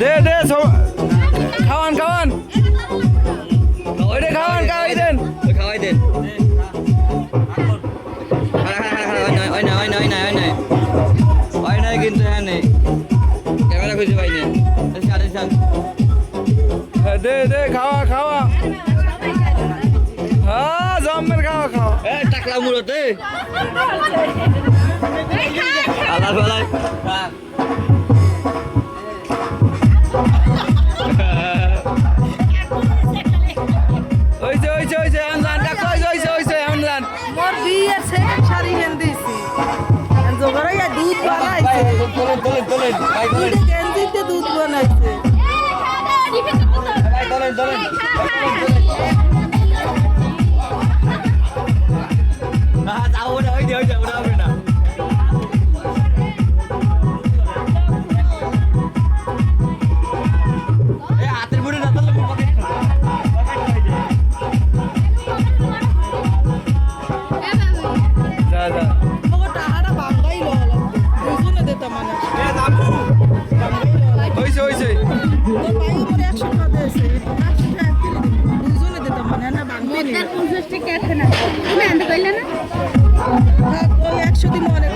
দে দে খাওয়ান খাওয়ান ওইটা খাওয়ান খাওয়াই দেন খাওয়াই দেন ওই নাই কিন্তু হ্যাঁ নেই ক্যামেরা খুঁজে পাই না দে দে খাওয়া খাওয়া হ্যাঁ জম্মের খাওয়া খাওয়া টাকলা মুড়োতে আলার বেলায় ওইছে আমজান কাকা ওইছে আমজান মোর বিয়ের সেকেন্ড শাড়ি হেন দিছি জোগাড়াইয়া দুধ বানাইছে তোলেন দুধে গেঞ্জিতে দুধ বানাইছে তোলেন ওটা হবে না হাতের মুড়ে না তাহলে যা যা মগো টাহাটা বাঙ্গাই লহল দুজনে দিতে মানে ওইছে তোর ভাই উপরে 100 টাকা দিয়েছে 100 টাকা দুজনে দিতে মানে না বাঙ্গাই নি মোটার 50 টাকা আছে না তুমি আনতে কইলে না ওই 100 দিন মনে